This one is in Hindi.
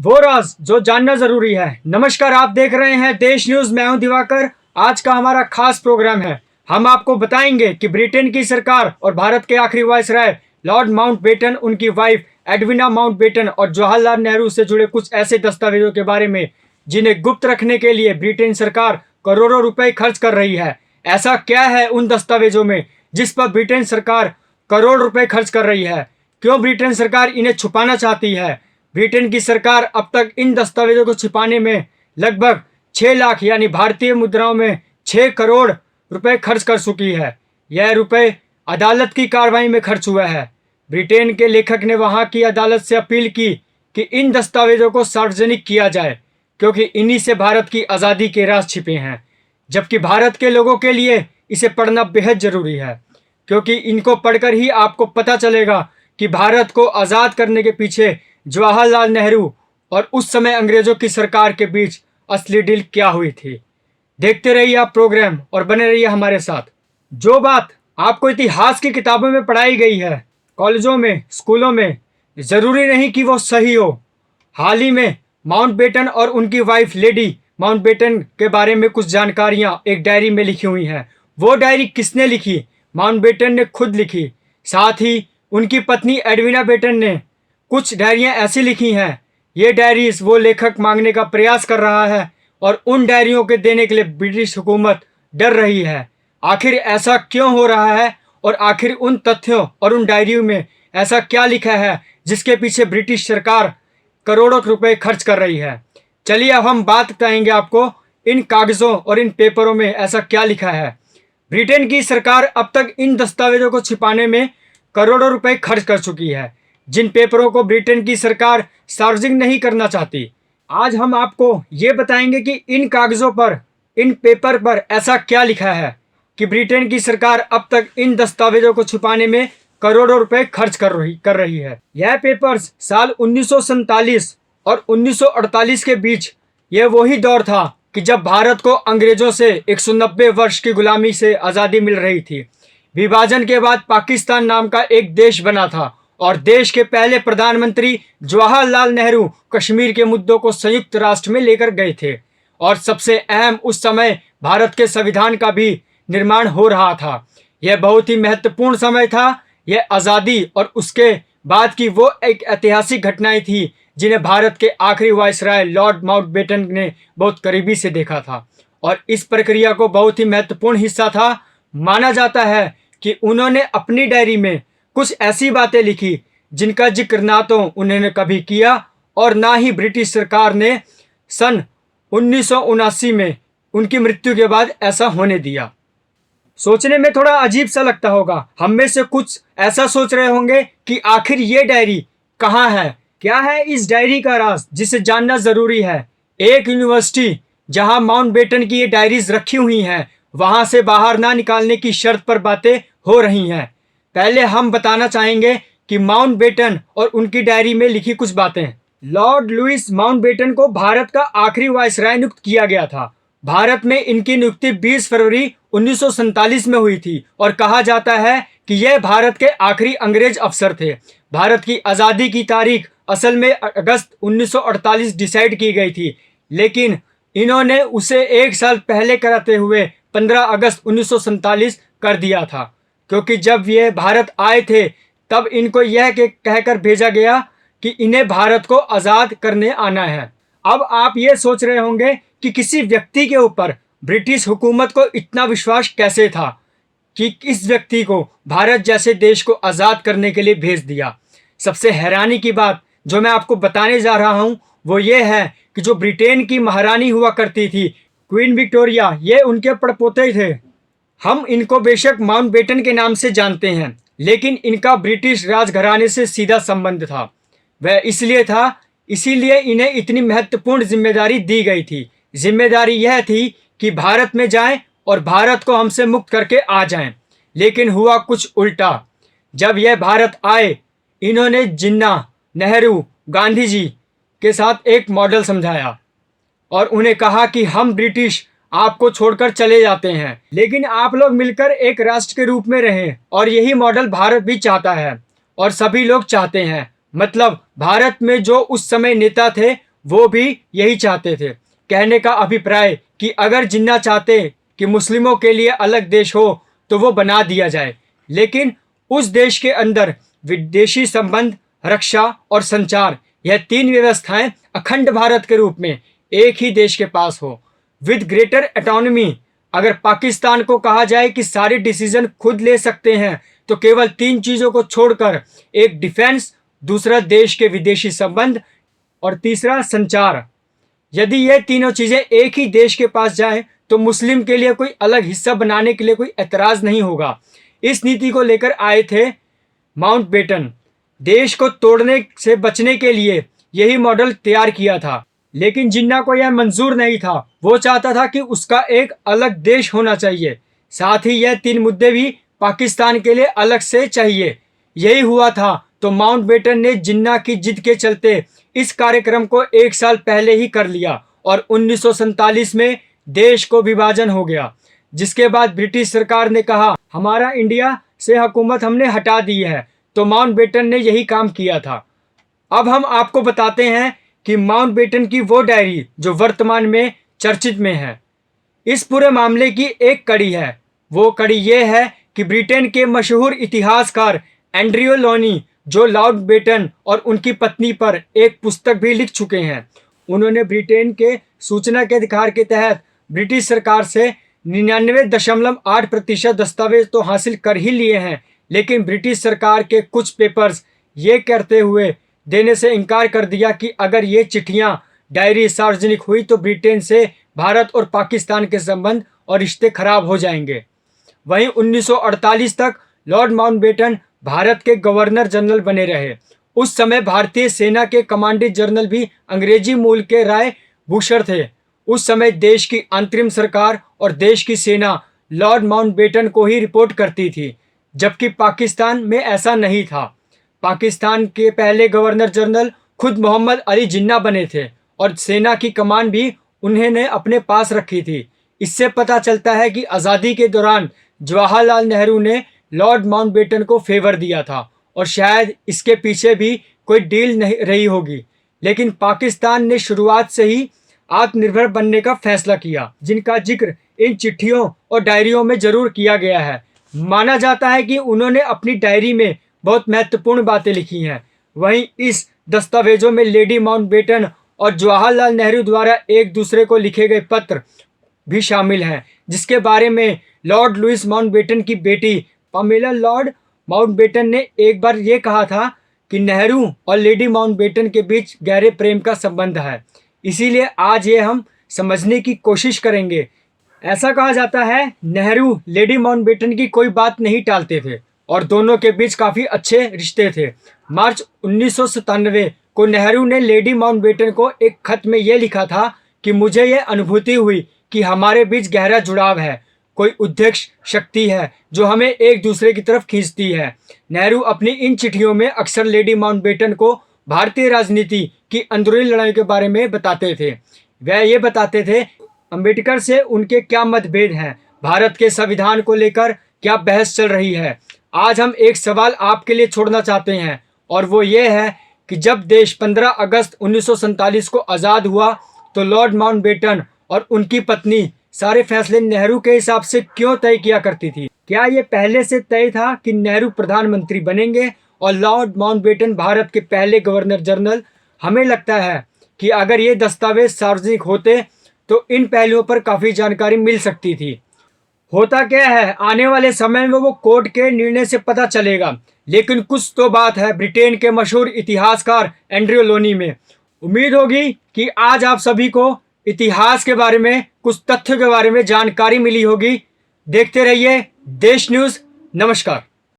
वो राज जो जानना जरूरी है। नमस्कार, आप देख रहे हैं देश न्यूज। मैं हूं दिवाकर। आज का हमारा खास प्रोग्राम है। हम आपको बताएंगे कि ब्रिटेन की सरकार और भारत के आखिरी वायसराय लॉर्ड माउंटबेटन, उनकी वाइफ एडविना माउंटबेटन और जवाहरलाल नेहरू से जुड़े कुछ ऐसे दस्तावेजों के बारे में जिन्हें गुप्त रखने के लिए ब्रिटेन सरकार करोड़ों रुपए खर्च कर रही है। ऐसा क्या है उन दस्तावेजों में जिस पर ब्रिटेन सरकार करोड़ रुपए खर्च कर रही है? क्यों ब्रिटेन सरकार इन्हें छुपाना चाहती है? ब्रिटेन की सरकार अब तक इन दस्तावेजों को छिपाने में लगभग 6 लाख यानी भारतीय मुद्राओं में 6 करोड़ रुपए खर्च कर चुकी है। यह रुपए अदालत की कार्रवाई में खर्च हुआ है। ब्रिटेन के लेखक ने वहां की अदालत से अपील की कि इन दस्तावेजों को सार्वजनिक किया जाए, क्योंकि इन्हीं से भारत की आज़ादी के राज छिपे हैं। जबकि भारत के लोगों के लिए इसे पढ़ना बेहद ज़रूरी है, क्योंकि इनको पढ़कर ही आपको पता चलेगा कि भारत को आज़ाद करने के पीछे जवाहरलाल नेहरू और उस समय अंग्रेजों की सरकार के बीच असली डील क्या हुई थी। देखते रहिए आप प्रोग्राम और बने रहिए हमारे साथ। जो बात आपको इतिहास की किताबों में पढ़ाई गई है, कॉलेजों में, स्कूलों में, ज़रूरी नहीं कि वो सही हो। हाल ही में माउंटबेटन और उनकी वाइफ लेडी माउंटबेटन के बारे में कुछ जानकारियां एक डायरी में लिखी हुई हैं। वो डायरी किसने लिखी? माउंटबेटन ने खुद लिखी। साथ ही उनकी पत्नी एडविना बेटन ने कुछ डायरियां ऐसी लिखी हैं। ये डायरीज वो लेखक मांगने का प्रयास कर रहा है और उन डायरियों के देने के लिए ब्रिटिश हुकूमत डर रही है। आखिर ऐसा क्यों हो रहा है और आखिर उन तथ्यों और उन डायरियों में ऐसा क्या लिखा है जिसके पीछे ब्रिटिश सरकार करोड़ों रुपए खर्च कर रही है? चलिए अब हम बात बताएंगे आपको इन कागज़ों और इन पेपरों में ऐसा क्या लिखा है। ब्रिटेन की सरकार अब तक इन दस्तावेजों को छिपाने में करोड़ों रुपए खर्च कर चुकी है, जिन पेपरों को ब्रिटेन की सरकार सार्वजनिक नहीं करना चाहती। आज हम आपको ये बताएंगे कि इन कागज़ों पर, इन पेपर पर ऐसा क्या लिखा है कि ब्रिटेन की सरकार अब तक इन दस्तावेजों को छिपाने में करोड़ों रुपए खर्च कर रही है। यह पेपर्स साल 1947 और 1948 के बीच, यह वही दौर था कि जब भारत को अंग्रेजों से 190 वर्ष की गुलामी से आज़ादी मिल रही थी। विभाजन के बाद पाकिस्तान नाम का एक देश बना था और देश के पहले प्रधानमंत्री जवाहरलाल नेहरू कश्मीर के मुद्दों को संयुक्त राष्ट्र में लेकर गए थे। और सबसे अहम, उस समय भारत के संविधान का भी निर्माण हो रहा था। यह बहुत ही महत्वपूर्ण समय था। यह आज़ादी और उसके बाद की वो एक ऐतिहासिक घटनाएं थी जिन्हें भारत के आखिरी वायसराय लॉर्ड माउंटबेटन ने बहुत करीबी से देखा था। और इस प्रक्रिया को बहुत ही महत्वपूर्ण हिस्सा था। माना जाता है कि उन्होंने अपनी डायरी में कुछ ऐसी बातें लिखी जिनका जिक्र ना तो उन्होंने कभी किया और ना ही ब्रिटिश सरकार ने सन 1979 में उनकी मृत्यु के बाद ऐसा होने दिया। सोचने में थोड़ा अजीब सा लगता होगा। हम में से कुछ ऐसा सोच रहे होंगे कि आखिर ये डायरी कहाँ है, क्या है इस डायरी का राज जिसे जानना जरूरी है। एक यूनिवर्सिटी जहां माउंटबेटन की ये डायरीज रखी हुई हैं, वहां से बाहर ना निकालने की शर्त पर बातें हो रही हैं। पहले हम बताना चाहेंगे कि माउंटबेटन और उनकी डायरी में लिखी कुछ बातें। लॉर्ड लुईस माउंटबेटन को भारत का आखिरी वायसराय नियुक्त किया गया था। भारत में इनकी नियुक्ति 20 फरवरी 1947 में हुई थी और कहा जाता है कि यह भारत के आखिरी अंग्रेज अफसर थे। भारत की आज़ादी की तारीख असल में अगस्त 1948 डिसाइड की गई थी, लेकिन इन्होंने उसे एक साल पहले कराते हुए 15 अगस्त 1947 कर दिया था, क्योंकि जब ये भारत आए थे तब इनको यह कहकर भेजा गया कि इन्हें भारत को आज़ाद करने आना है। अब आप ये सोच रहे होंगे कि किसी व्यक्ति के ऊपर ब्रिटिश हुकूमत को इतना विश्वास कैसे था कि इस व्यक्ति को भारत जैसे देश को आज़ाद करने के लिए भेज दिया। सबसे हैरानी की बात जो मैं आपको बताने जा रहा हूँ वो ये है कि जो ब्रिटेन की महारानी हुआ करती थी, क्वीन विक्टोरिया, ये उनके पड़पोते थे। हम इनको बेशक माउंटबेटन के नाम से जानते हैं, लेकिन इनका ब्रिटिश राजघराने से सीधा संबंध था। वह इसीलिए इन्हें इतनी महत्वपूर्ण जिम्मेदारी दी गई थी। जिम्मेदारी यह थी कि भारत में जाएं और भारत को हमसे मुक्त करके आ जाएं। लेकिन हुआ कुछ उल्टा। जब यह भारत आए, इन्होंने जिन्ना, नेहरू, गांधी जी के साथ एक मॉडल समझाया और उन्हें कहा कि हम ब्रिटिश आपको छोड़कर चले जाते हैं, लेकिन आप लोग मिलकर एक राष्ट्र के रूप में रहें। और यही मॉडल भारत भी चाहता है और सभी लोग चाहते हैं। मतलब भारत में जो उस समय नेता थे वो भी यही चाहते थे। कहने का अभिप्राय कि अगर जिन्ना चाहते कि मुस्लिमों के लिए अलग देश हो तो वो बना दिया जाए, लेकिन उस देश के अंदर विदेशी संबंध, रक्षा और संचार, यह तीन व्यवस्थाएं अखंड भारत के रूप में एक ही देश के पास हो विद ग्रेटर ऑटोनॉमी। अगर पाकिस्तान को कहा जाए कि सारे डिसीजन खुद ले सकते हैं तो केवल तीन चीज़ों को छोड़कर, एक डिफेंस, दूसरा देश के विदेशी संबंध और तीसरा संचार, यदि ये तीनों चीज़ें एक ही देश के पास जाएं तो मुस्लिम के लिए कोई अलग हिस्सा बनाने के लिए कोई एतराज़ नहीं होगा। इस नीति को लेकर आए थे माउंटबेटन। देश को तोड़ने से बचने के लिए यही मॉडल तैयार किया था, लेकिन जिन्ना को यह मंजूर नहीं था। वो चाहता था कि उसका एक अलग देश होना चाहिए, साथ ही यह तीन मुद्दे भी पाकिस्तान के लिए अलग से चाहिए। यही हुआ था तो माउंटबेटन ने जिन्ना की जिद के चलते इस कार्यक्रम को एक साल पहले ही कर लिया और 1947 में देश को विभाजन हो गया, जिसके बाद ब्रिटिश सरकार ने कहा हमारा इंडिया से हुकूमत हमने हटा दी है, तो माउंटबेटन ने यही काम किया था। अब हम आपको बताते हैं कि माउंटबेटन की वो डायरी जो वर्तमान में चर्चित में है, इस पूरे मामले की एक कड़ी है। वो कड़ी ये है कि ब्रिटेन के मशहूर इतिहासकार एंड्रयू लोनी, जो माउंटबेटन और उनकी पत्नी पर एक पुस्तक भी लिख चुके हैं, उन्होंने ब्रिटेन के सूचना के अधिकार के तहत ब्रिटिश सरकार से 99.8% दस्तावेज तो हासिल कर ही लिए हैं, लेकिन ब्रिटिश सरकार के कुछ पेपर्स ये कहते हुए देने से इनकार कर दिया कि अगर ये चिट्ठियां, डायरी सार्वजनिक हुई तो ब्रिटेन से भारत और पाकिस्तान के संबंध और रिश्ते खराब हो जाएंगे। वहीं 1948 तक लॉर्ड माउंटबेटन भारत के गवर्नर जनरल बने रहे। उस समय भारतीय सेना के कमांडिंग जनरल भी अंग्रेजी मूल के राय भूषण थे। उस समय देश की अंतरिम सरकार और देश की सेना लॉर्ड माउंटबेटन को ही रिपोर्ट करती थी, जबकि पाकिस्तान में ऐसा नहीं था। पाकिस्तान के पहले गवर्नर जनरल खुद मोहम्मद अली जिन्ना बने थे और सेना की कमान भी उन्होंने अपने पास रखी थी। इससे पता चलता है कि आज़ादी के दौरान जवाहरलाल नेहरू ने लॉर्ड माउंटबेटन को फेवर दिया था और शायद इसके पीछे भी कोई डील नहीं रही होगी, लेकिन पाकिस्तान ने शुरुआत से ही आत्मनिर्भर बनने का फैसला किया, जिनका जिक्र इन चिट्ठियों और डायरियों में जरूर किया गया है। माना जाता है कि उन्होंने अपनी डायरी में बहुत महत्वपूर्ण बातें लिखी हैं। वहीं इस दस्तावेजों में लेडी माउंटबेटन और जवाहरलाल नेहरू द्वारा एक दूसरे को लिखे गए पत्र भी शामिल हैं, जिसके बारे में लॉर्ड लुईस माउंटबेटन की बेटी पामेला लॉर्ड माउंटबेटन ने एक बार ये कहा था कि नेहरू और लेडी माउंटबेटन के बीच गहरे प्रेम का संबंध है। इसीलिए आज ये हम समझने की कोशिश करेंगे। ऐसा कहा जाता है नेहरू लेडी माउंटबेटन की कोई बात नहीं टालते थे और दोनों के बीच काफ़ी अच्छे रिश्ते थे। मार्च 1997 को नेहरू ने लेडी माउंटबेटन को एक खत में ये लिखा था कि मुझे ये अनुभूति हुई कि हमारे बीच गहरा जुड़ाव है, कोई उद्देश्य शक्ति है जो हमें एक दूसरे की तरफ खींचती है। नेहरू अपनी इन चिट्ठियों में अक्सर लेडी माउंटबेटन को भारतीय राजनीति की अंदरूनी लड़ाई के बारे में बताते थे। वह ये बताते थे अंबेडकर से उनके क्या मतभेद हैं, भारत के संविधान को लेकर क्या बहस चल रही है। आज हम एक सवाल आपके लिए छोड़ना चाहते हैं और वो ये है कि जब देश 15 अगस्त 1947 को आज़ाद हुआ तो लॉर्ड माउंटबेटन और उनकी पत्नी सारे फैसले नेहरू के हिसाब से क्यों तय किया करती थी? क्या ये पहले से तय था कि नेहरू प्रधानमंत्री बनेंगे और लॉर्ड माउंटबेटन भारत के पहले गवर्नर जनरल? हमें लगता है कि अगर ये दस्तावेज सार्वजनिक होते तो इन पहलुओं पर काफ़ी जानकारी मिल सकती थी। होता क्या है, आने वाले समय में वो कोर्ट के निर्णय से पता चलेगा, लेकिन कुछ तो बात है ब्रिटेन के मशहूर इतिहासकार एंड्रयू लोनी में। उम्मीद होगी कि आज आप सभी को इतिहास के बारे में, कुछ तथ्यों के बारे में जानकारी मिली होगी। देखते रहिए देश न्यूज़। नमस्कार।